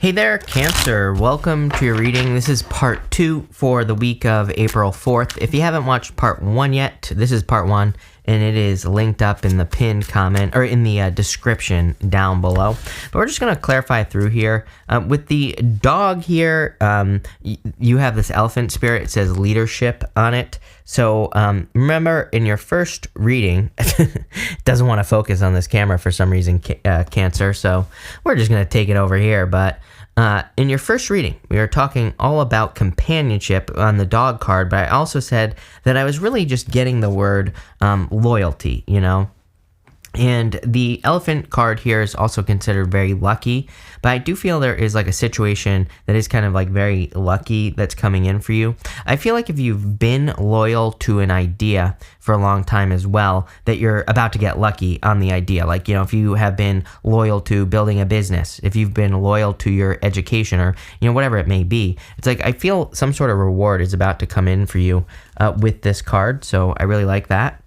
Hey there, Cancer. Welcome to your reading. This is part 2 for the week of April 4th. If you haven't watched part 1 yet, this is part 1, and it is linked up in the pinned comment, or in the description down below. But we're just going to clarify through here. With the dog here, you have this elephant spirit. It says leadership on it. So remember, in your first reading, it doesn't want to focus on this camera for some reason, Cancer, so we're just going to take it over here. But in your first reading, we were talking all about companionship on the dog card, but I also said that I was really just getting the word loyalty, you know? And the elephant card here is also considered very lucky, but I do feel there is like a situation that is kind of like very lucky that's coming in for you. I feel like if you've been loyal to an idea for a long time as well, that you're about to get lucky on the idea. Like, you know, if you have been loyal to building a business, if you've been loyal to your education, or, you know, whatever it may be, it's like I feel some sort of reward is about to come in for you with this card. So I really like that.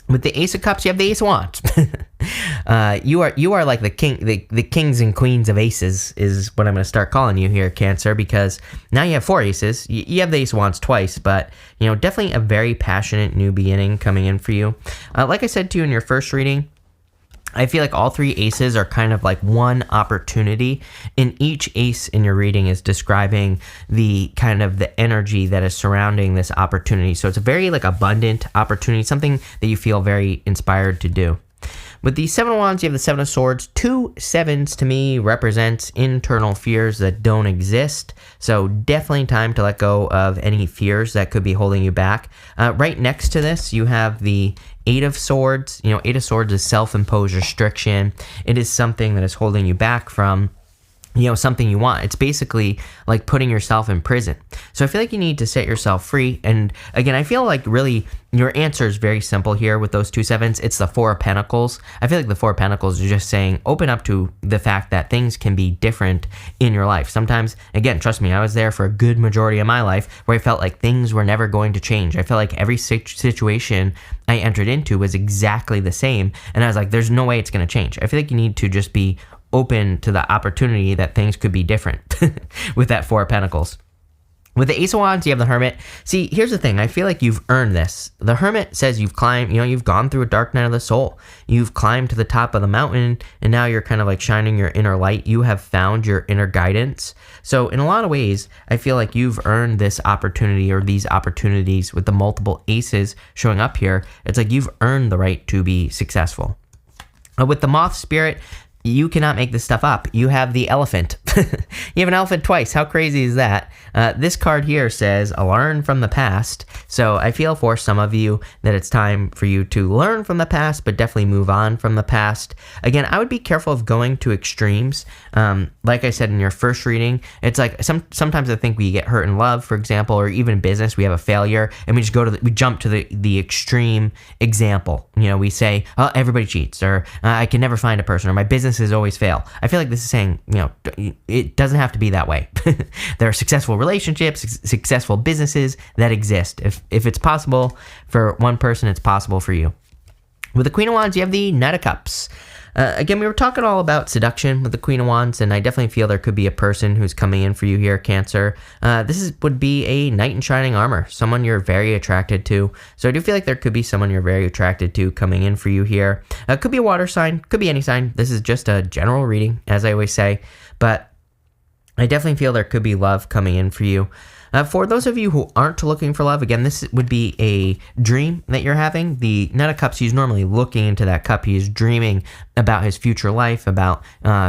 With the Ace of Cups, you have the Ace of Wands. You are like the kings and queens of aces is what I'm going to start calling you here, Cancer, because now you have 4 aces. You have the Ace of Wands twice, but, you know, definitely a very passionate new beginning coming in for you. Like I said to you in your first reading, I feel like all 3 aces are kind of like one opportunity, and each ace in your reading is describing the kind of the energy that is surrounding this opportunity. So it's a very like abundant opportunity, something that you feel very inspired to do. With the 7 of Wands, you have the 7 of Swords. 2 sevens to me represents internal fears that don't exist. So definitely time to let go of any fears that could be holding you back. Right next to this, you have the 8 of Swords. You know, 8 of Swords is self-imposed restriction. It is something that is holding you back from, you know, something you want. It's basically like putting yourself in prison. So I feel like you need to set yourself free. And again, I feel like really your answer is very simple here with those 2 sevens. It's the 4 of Pentacles. I feel like the 4 of Pentacles is just saying open up to the fact that things can be different in your life. Sometimes, again, trust me, I was there for a good majority of my life where I felt like things were never going to change. I felt like every situation I entered into was exactly the same. And I was like, there's no way it's going to change. I feel like you need to just be open to the opportunity that things could be different with that 4 of Pentacles. With the Ace of Wands, you have the Hermit. See, here's the thing. I feel like you've earned this. The Hermit says you've climbed, you know, you've gone through a dark night of the soul. You've climbed to the top of the mountain, and now you're kind of like shining your inner light. You have found your inner guidance. So in a lot of ways, I feel like you've earned this opportunity, or these opportunities with the multiple aces showing up here. It's like you've earned the right to be successful. With the Moth spirit, you cannot make this stuff up. You have the elephant. You have an elephant twice. How crazy is that? This card here says, learn from the past. So I feel for some of you that it's time for you to learn from the past, but definitely move on from the past. Again, I would be careful of going to extremes. Like I said in your first reading, it's like sometimes I think we get hurt in love, for example, or even in business, we have a failure, and we just we jump to the extreme example. You know, we say, oh, everybody cheats, or I can never find a person, or my businesses always fail. I feel like this is saying, you know, it doesn't have to be that way. There are successful relationships, successful businesses that exist. If it's possible for one person, it's possible for you. With the Queen of Wands, you have the Knight of Cups. Again, we were talking all about seduction with the Queen of Wands, and I definitely feel there could be a person who's coming in for you here, Cancer. This would be a knight in shining armor, someone you're very attracted to. So I do feel like there could be someone you're very attracted to coming in for you here. Could be a water sign, could be any sign. This is just a general reading, as I always say, but I definitely feel there could be love coming in for you. For those of you who aren't looking for love, again, this would be a dream that you're having. The Knight of Cups, he's normally looking into that cup. He's dreaming about his future life, about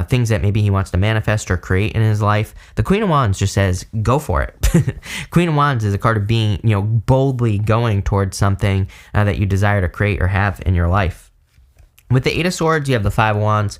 things that maybe he wants to manifest or create in his life. The Queen of Wands just says, go for it. Queen of Wands is a card of being, you know, boldly going towards something that you desire to create or have in your life. With the 8 of Swords, you have the 5 of Wands.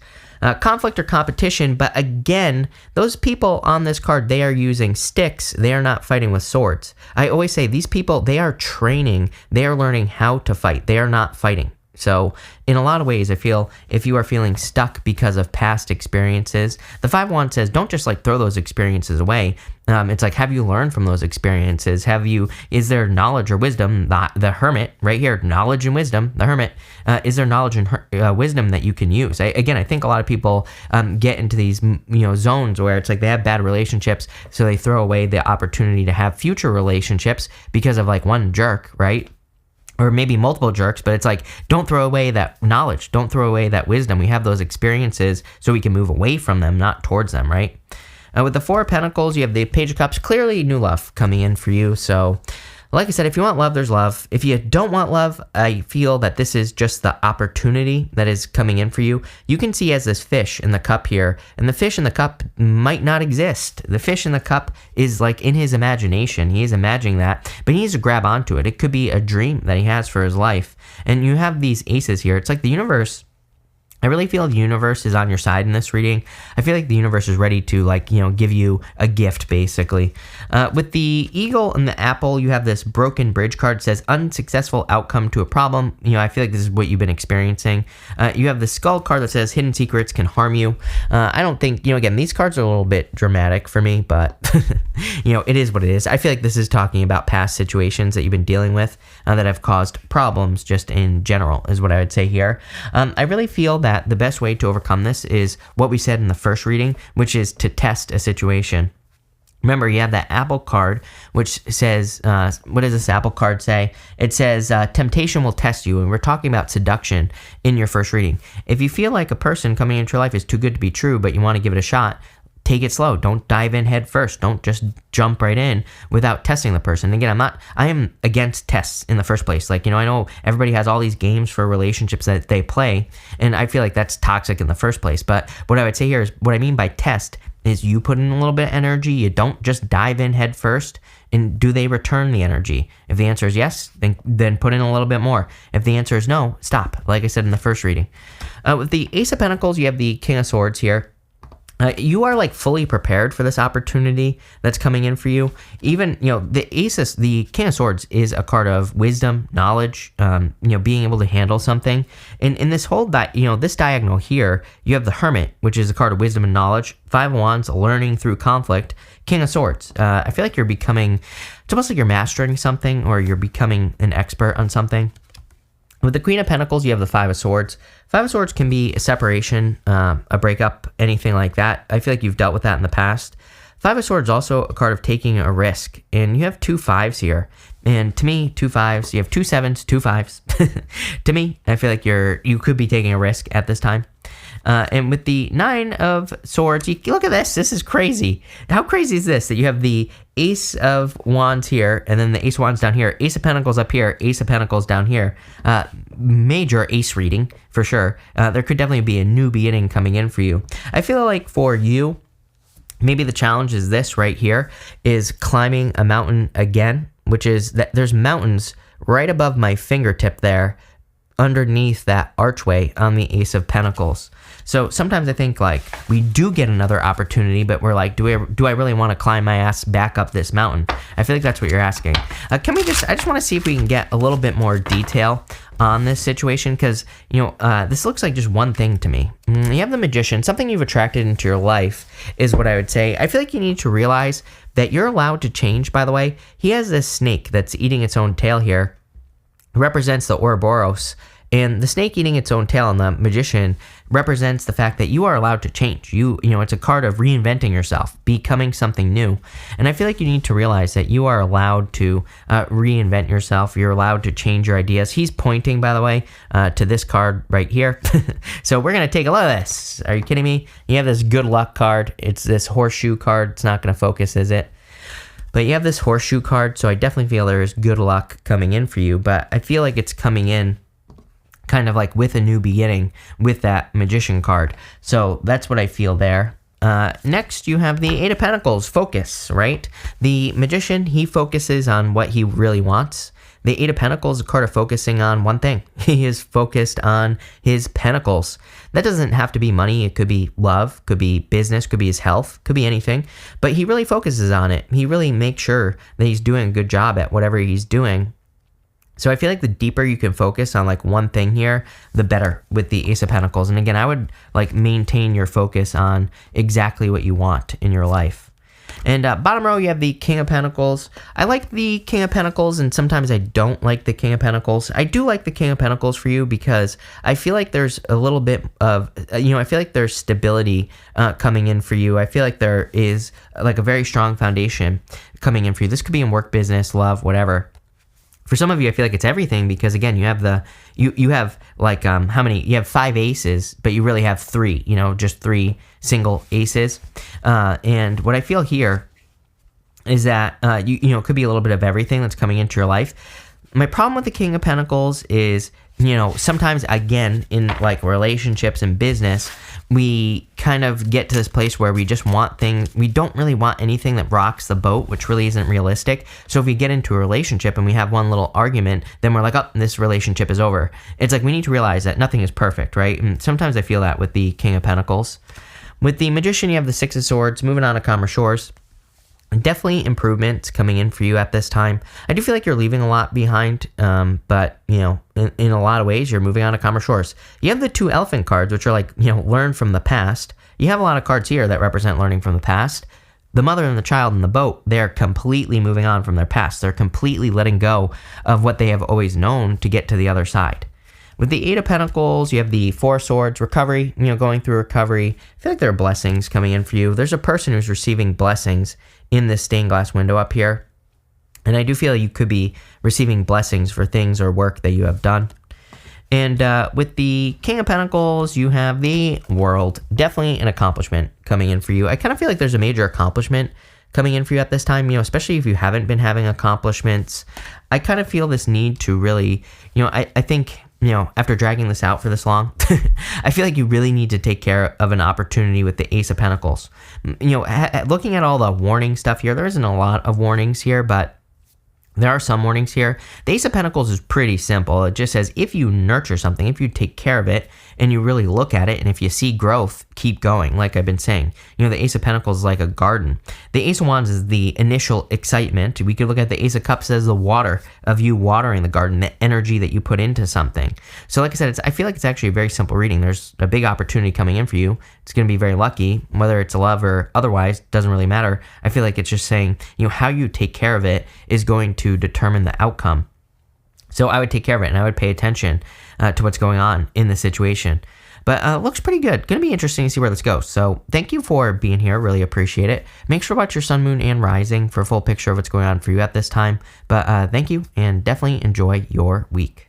Conflict or competition, but again, those people on this card, they are using sticks. They are not fighting with swords. I always say these people, they are training. They are learning how to fight. They are not fighting. So in a lot of ways, I feel if you are feeling stuck because of past experiences, the Five of Wands says don't just like throw those experiences away. It's like, have you learned from those experiences? Is there knowledge or wisdom? The Hermit right here, knowledge and wisdom, the Hermit, is there knowledge and wisdom that you can use? I think a lot of people get into these, zones where it's like they have bad relationships, so they throw away the opportunity to have future relationships because of like one jerk, right? Or maybe multiple jerks, but it's like, don't throw away that knowledge. Don't throw away that wisdom. We have those experiences so we can move away from them, not towards them, right? With the Four of Pentacles, you have the Page of Cups, clearly new love coming in for you. So, like I said, if you want love, there's love. If you don't want love, I feel that this is just the opportunity that is coming in for you. You can see as this fish in the cup here, and the fish in the cup might not exist. The fish in the cup is like in his imagination. He is imagining that, but he needs to grab onto it. It could be a dream that he has for his life. And you have these aces here. It's like the universe. I really feel the universe is on your side in this reading. I feel like the universe is ready to give you a gift, basically. With the eagle and the apple, you have this broken bridge card. It says unsuccessful outcome to a problem. I feel like this is what you've been experiencing. You have the skull card that says hidden secrets can harm you. I don't think, again, these cards are a little bit dramatic for me, but it is what it is. I feel like this is talking about past situations that you've been dealing with that have caused problems just in general is what I would say here. I really feel that the best way to overcome this is what we said in the first reading, which is to test a situation. Remember, you have that apple card, which says, what does this apple card say? It says, temptation will test you. And we're talking about seduction in your first reading. If you feel like a person coming into your life is too good to be true, but you want to give it a shot, take it slow. Don't dive in head first. Don't just jump right in without testing the person. Again, I am against tests in the first place. I know everybody has all these games for relationships that they play, and I feel like that's toxic in the first place. But what I would say here is what I mean by test is you put in a little bit of energy. You don't just dive in head first. And do they return the energy? If the answer is yes, then put in a little bit more. If the answer is no, stop. Like I said in the first reading. With the Ace of Pentacles, you have the King of Swords here. You are fully prepared for this opportunity that's coming in for you. Even, the King of Swords is a card of wisdom, knowledge, being able to handle something. And in this whole, this diagonal here, you have the Hermit, which is a card of wisdom and knowledge. Five of Wands, learning through conflict. King of Swords. I feel like it's almost like you're mastering something or you're becoming an expert on something. With the Queen of Pentacles, you have the Five of Swords. Five of Swords can be a separation, a breakup, anything like that. I feel like you've dealt with that in the past. Five of Swords also a card of taking a risk. And you have two fives here. And to me, two fives, you have two sevens, two fives. To me, I feel like you could be taking a risk at this time. And with the Nine of Swords, look at this. This is crazy. How crazy is this? That you have the Ace of Wands here, and then the Ace of Wands down here. Ace of Pentacles up here, Ace of Pentacles down here. Major ace reading, for sure. There could definitely be a new beginning coming in for you. I feel like for you, maybe the challenge is this right here, is climbing a mountain again, which is that there's mountains right above my fingertip there, underneath that archway on the Ace of Pentacles. So sometimes I think we do get another opportunity, but we're like, do I really want to climb my ass back up this mountain? I feel like that's what you're asking. I just want to see if we can get a little bit more detail on this situation, because this looks like just one thing to me. You have the Magician. Something you've attracted into your life is what I would say. I feel like you need to realize that you're allowed to change. By the way, he has this snake that's eating its own tail here. Represents the Ouroboros, and the snake eating its own tail and the Magician represents the fact that you are allowed to change. It's a card of reinventing yourself, becoming something new. And I feel like you need to realize that you are allowed to reinvent yourself. You're allowed to change your ideas. He's pointing, by the way, to this card right here. So we're going to take a look at this. Are you kidding me? You have this good luck card. It's this horseshoe card. It's not going to focus, is it? But you have this horseshoe card, so I definitely feel there is good luck coming in for you. But I feel like it's coming in kind of with a new beginning with that Magician card. So that's what I feel there. Next, you have the Eight of Pentacles, focus, right? The Magician, he focuses on what he really wants. The Eight of Pentacles is a card of focusing on one thing. He is focused on his pentacles. That doesn't have to be money. It could be love, could be business, could be his health, could be anything. But he really focuses on it. He really makes sure that he's doing a good job at whatever he's doing. So I feel like the deeper you can focus on like one thing here, the better with the Ace of Pentacles. And again, I would like maintain your focus on exactly what you want in your life. And bottom row, you have the King of Pentacles. I like the King of Pentacles, and sometimes I don't like the King of Pentacles. I do like the King of Pentacles for you because I feel like there's a little bit of, I feel like there's stability coming in for you. I feel like there is like a very strong foundation coming in for you. This could be in work, business, love, whatever. For some of you, I feel like it's everything because again, you have you have like how many? You have 5 aces, but you really have 3. Just 3 single aces. And what I feel here is that it could be a little bit of everything that's coming into your life. My problem with the King of Pentacles is sometimes again in like relationships and business, we kind of get to this place where we just want things. We don't really want anything that rocks the boat, which really isn't realistic. So if we get into a relationship and we have one little argument, then we're like, oh, this relationship is over. It's like we need to realize that nothing is perfect, right? And sometimes I feel that with the King of Pentacles. With the Magician, you have the 6 of Swords, moving on to calmer shores. Definitely improvements coming in for you at this time. I do feel like you're leaving a lot behind, but, in a lot of ways, you're moving on to calmer shores. You have the 2 Elephant cards, which are like, learn from the past. You have a lot of cards here that represent learning from the past. The mother and the child in the boat, they're completely moving on from their past. They're completely letting go of what they have always known to get to the other side. With the 8 of Pentacles, you have the 4 of Swords, recovery, going through recovery. I feel like there are blessings coming in for you. There's a person who's receiving blessings in this stained glass window up here. And I do feel you could be receiving blessings for things or work that you have done. And with the King of Pentacles, you have the World. Definitely an accomplishment coming in for you. I kind of feel like there's a major accomplishment coming in for you at this time, especially if you haven't been having accomplishments. I kind of feel this need to really, I think, after dragging this out for this long, I feel like you really need to take care of an opportunity with the Ace of Pentacles. Looking at all the warning stuff here, there isn't a lot of warnings here, but there are some warnings here. The Ace of Pentacles is pretty simple. It just says if you nurture something, if you take care of it, and you really look at it, and if you see growth, keep going, like I've been saying. The Ace of Pentacles is like a garden. The Ace of Wands is the initial excitement. We could look at the Ace of Cups as the water of you watering the garden, the energy that you put into something. So like I said, I feel like it's actually a very simple reading. There's a big opportunity coming in for you. It's going to be very lucky, whether it's love or otherwise, doesn't really matter. I feel like it's just saying, how you take care of it is going to determine the outcome. So I would take care of it, and I would pay attention to what's going on in the situation. But looks pretty good. Going to be interesting to see where this goes. So thank you for being here. Really appreciate it. Make sure to watch your sun, moon, and rising for a full picture of what's going on for you at this time. But thank you, and definitely enjoy your week.